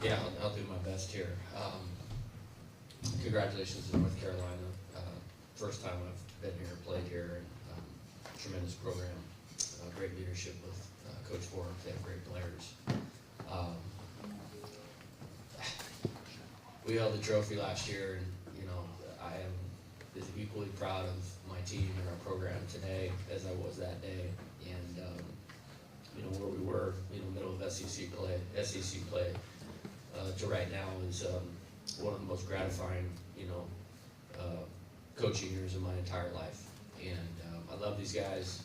Yeah, I'll do my best here. Congratulations to North Carolina. First time I've been here, played here, and tremendous program. Great leadership with Coach Forbes. They have great players. We held the trophy last year, and I am as equally proud of my team and our program today as I was that day. And where we were, middle of SEC play, to right now is one of the most gratifying, coaching years of my entire life. And I love these guys.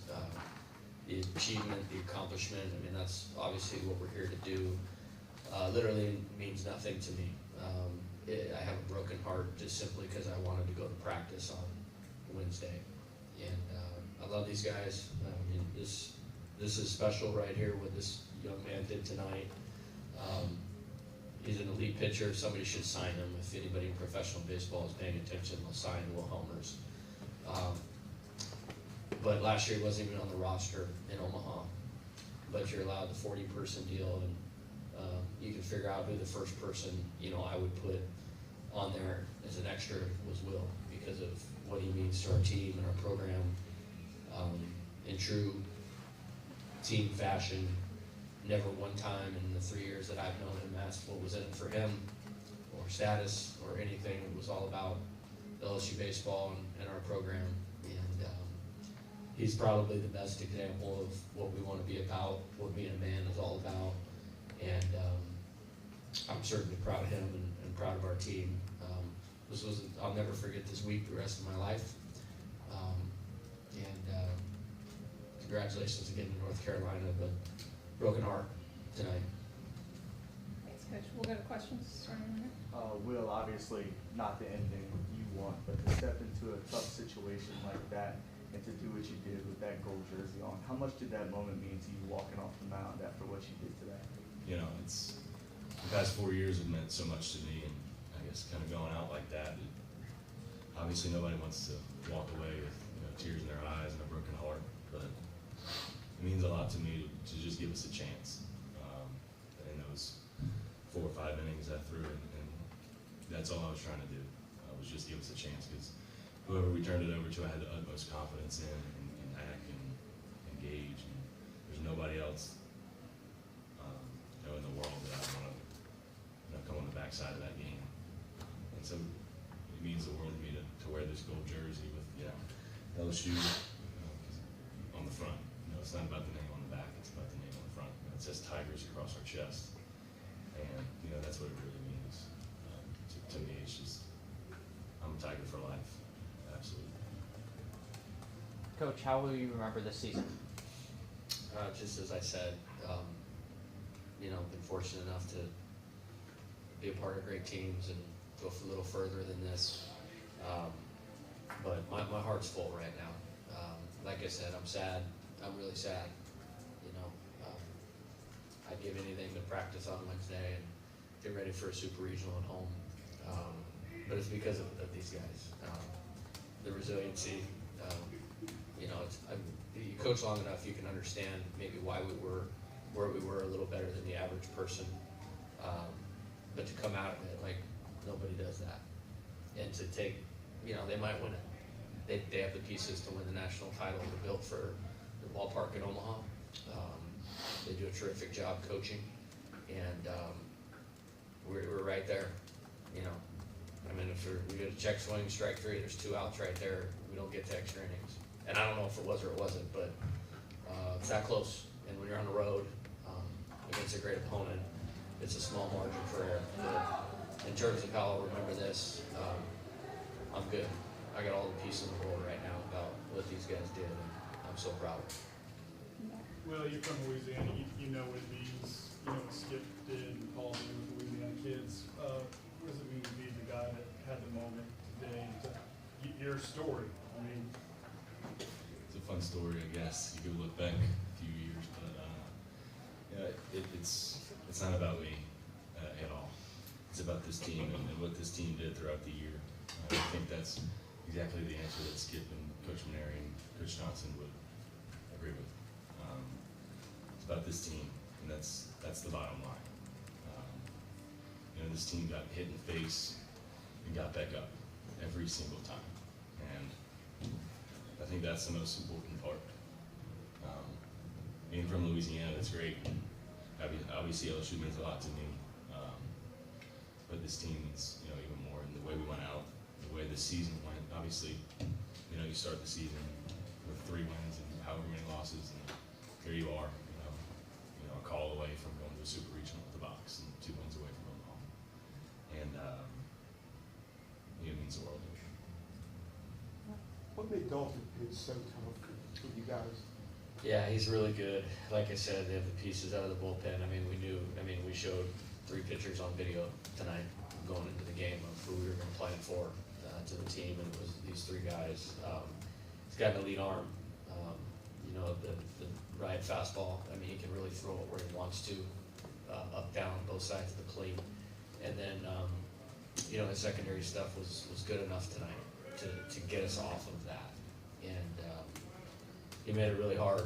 The achievement, the accomplishment, I mean, that's obviously what we're here to do. Literally means nothing to me. I have a broken heart just simply because I wanted to go to practice on Wednesday. And I love these guys. I mean, this is special right here, what this young man did tonight. He's an elite pitcher. Somebody should sign him. If anybody in professional baseball is paying attention, they'll sign Will Helmers. But last year he wasn't even on the roster in Omaha. But you're allowed the 40-person deal, and you can figure out who the first person I would put on there as an extra was Will, because of what he means to our team and our program. In true team fashion, never one time in the 3 years that I've known him asked what was in it for him, or status, or anything. It was all about LSU baseball and our program. And he's probably the best example of what we want to be about, what being a man is all about. And I'm certainly proud of him and proud of our team. I'll never forget this week the rest of my life. Congratulations again to North Carolina, but broken heart tonight. Thanks, Coach. We'll go to questions starting here. Will, obviously not the ending you want, but to step into a tough situation like that and to do what you did with that gold jersey on, how much did that moment mean to you walking off the mound after what you did today? It's the past 4 years have meant so much to me, and I guess kind of going out like that, obviously nobody wants to walk away with tears in their eyes and a broken heart, but it means a lot to me to just give us a chance. In those 4 or 5 innings I threw, and that's all I was trying to do. Was just give us a chance, because whoever we turned it over to, I had the utmost confidence in and act and engage. And there's nobody else in the world that I want to come on the backside of that game. And so it means the world to me to wear this gold jersey with LSU on the front. It's not about the name on the back, it's about the name on the front. It says Tigers across our chest. And that's what it really means. To me, it's just, I'm a Tiger for life. Absolutely. Coach, how will you remember this season? Just as I said, been fortunate enough to be a part of great teams and go a little further than this. But my heart's full right now. Like I said, I'm sad. I'm really sad. I'd give anything to practice on Wednesday and get ready for a super regional at home. But it's because of these guys. The resiliency. You coach long enough, you can understand maybe why we were where we were a little better than the average person. But to come out of it, like, nobody does that. And to take, they might win it. They have the pieces to win the national title. They're built for the ballpark in Omaha. They do a terrific job coaching, and we're right there. If we get a check swing, strike 3, there's 2 outs right there. We don't get to extra innings, and I don't know if it was or it wasn't, but it's that close. And when you're on the road against a great opponent, it's a small margin for error. But in terms of how I'll remember this, I'm good. I got all the pieces in the world right now about what these guys did, and I'm so proud. Well, you're from Louisiana. You know what it means. Skip did and Paul did with Louisiana kids. What does it mean to be the guy that had the moment today? Your story. It's a fun story, I guess. You could look back a few years, but it's not about me at all. It's about this team and what this team did throughout the year. I think that's exactly the answer that Skip and Coach Maneri and Coach Johnson would agree with. It's about this team, and that's the bottom line. this team got hit in the face and got back up every single time. And I think that's the most important part. Being from Louisiana, that's great. Obviously, LSU means a lot to me. But this team means, even more. And the way we went out, the way the season went, obviously, you start the season with 3 wins and however many losses, and here you are, a call away from going to a super regional with the box and 2 wins away from Omaha. And it means the world to me. What made Dalton pitch so tough for you guys? Yeah, he's really good. Like I said, they have the pieces out of the bullpen. We showed 3 pitchers on video tonight going into the game of who we were going to plan for to the team, and it was these 3 guys. He's got an elite arm. The right fastball. He can really throw it where he wants to, up, down, both sides of the plate. And then, his secondary stuff was good enough tonight to get us off of that. And he made it really hard.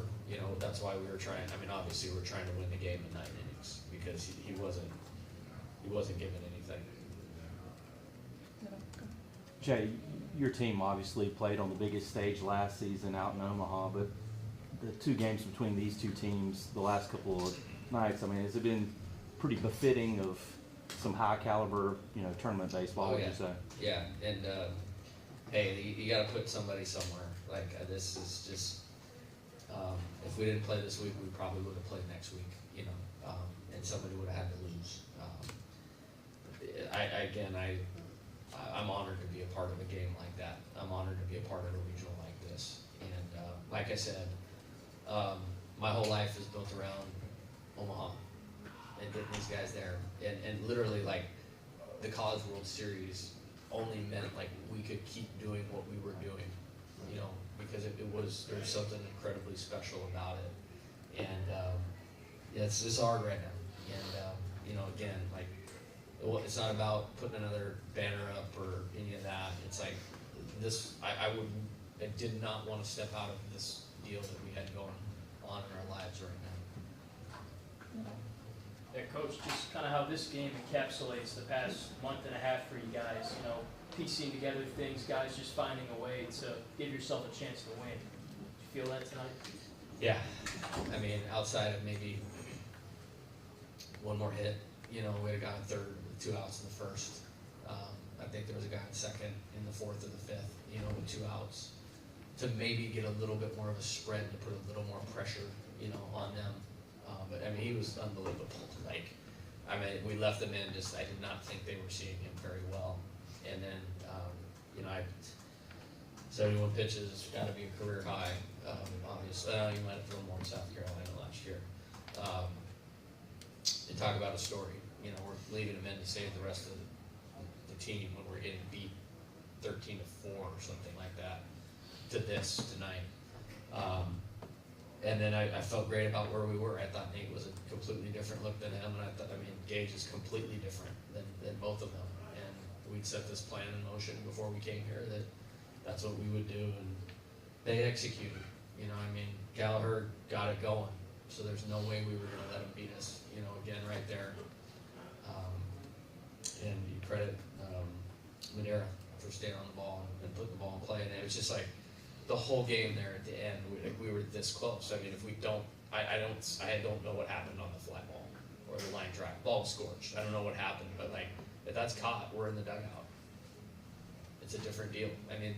That's why we were trying. Obviously we're trying to win the game in 9 innings because he wasn't given anything. Jay, your team obviously played on the biggest stage last season out in Omaha, but the 2 games between these 2 teams the last couple of nights, has it been pretty befitting of some high caliber, tournament baseball, would you say? Yeah, and hey, you got to put somebody somewhere. This is just, if we didn't play this week, we probably would have played next week, and somebody would have had to lose. I'm honored to be a part of a game like that. I'm honored to be a part of a regional like this. And like I said, my whole life is built around Omaha and getting these guys there. And literally, the College World Series only meant we could keep doing what we were doing, because there was something incredibly special about it. And it's hard right now. And again, it's not about putting another banner up or any of that. It's this. I did not want to step out of this deal that we had going on in our lives right now. Yeah, Coach, just kind of how this game encapsulates the past month and a half for you guys, piecing together things, guys just finding a way to give yourself a chance to win. Did you feel that tonight? Yeah. Outside of maybe one more hit, we had a guy in third with 2 outs in the first. I think there was a guy in second in the fourth or the fifth, with 2 outs, to maybe get a little bit more of a spread, to put a little more pressure, on them. But he was unbelievable. We left them in. I did not think they were seeing him very well. And then, 71 pitches, got to be a career high. Obviously, you might have thrown more in South Carolina last year. To talk about a story, we're leaving him in to save the rest of the team when we're getting beat 13-4 or something like that to this tonight. And then I felt great about where we were. I thought Nate was a completely different look than him, and I thought, Gage is completely different than both of them. And we'd set this plan in motion before we came here that's what we would do, and they executed. Gallagher got it going, so there's no way we were going to let him beat us. Again, right there. And you credit Madeira for staying on the ball and putting the ball in play, and it was just the whole game there at the end, we were this close. If we don't, I don't know what happened on the fly ball or the line drive. Ball was scorched. I don't know what happened, but if that's caught, we're in the dugout. It's a different deal.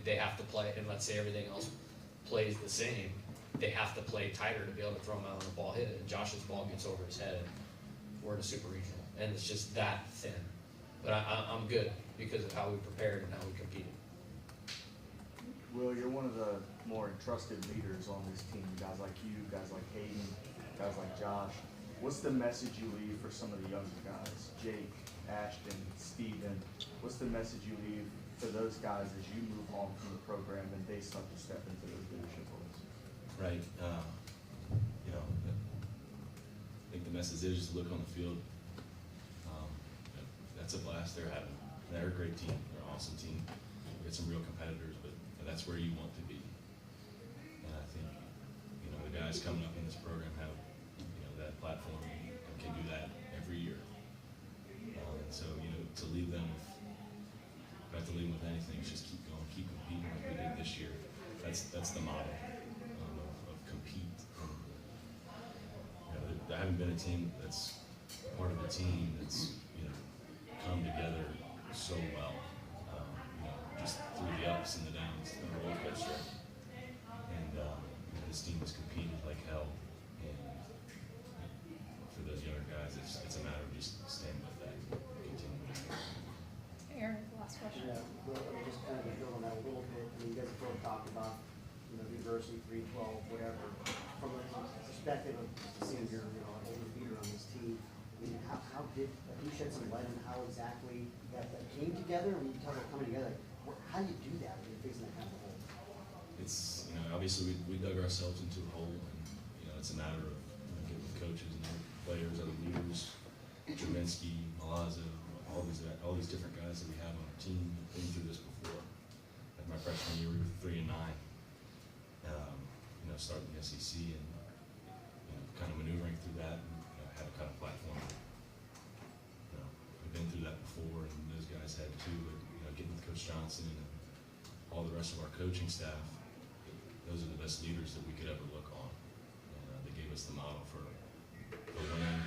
They have to play, and let's say everything else plays the same, they have to play tighter to be able to throw him out on the ball hit it. And Josh's ball gets over his head, and we're in a super regional, and it's just that thin. But I'm good because of how we prepared and how we competed. Will, you're one of the more trusted leaders on this team. Guys like you, guys like Hayden, guys like Josh. What's the message you leave for some of the younger guys? Jake, Ashton, Steven. What's the message you leave for those guys as you move on from the program and they start to step into those leadership roles? Right. I think the message is just look on the field. That's a blast they're having. They're a great team. They're an awesome team. We got some real competitors, but that's where you want to be. And I think, the guys coming up in this program have, that platform and can do that every year. And so, anything, it's just keep going, keep competing like we did this year. That's the model of compete. There haven't been a team that's part of a team that's come together so well. Just through the ups and the downs, the roller coaster. And this team has competed like hell. And for those younger guys, it's a matter of just staying with that, continuing. Aaron, last question. Yeah, well, just kind of build on that a little bit. I mean, you guys have both talked about, diversity, 312, whatever. From a perspective of seeing your, an older leader on this team, I mean, how did you shed some light on how exactly that came together? When you talk about coming together, how do you do that when you're facing that kind of a hole? It's, obviously we dug ourselves into a hole, and, it's a matter of getting the coaches and the players, other leaders, Trubinsky, Malazzo, all these different guys that we have on our team have been through this before. Like my freshman year, we were 3-9, starting the SEC and, kind of maneuvering through that and, had a kind of platform. We've been through that before, and those guys had too, but, getting with Coach Johnson and all the rest of our coaching staff, those are the best leaders that we could ever look on. And they gave us the model for winning,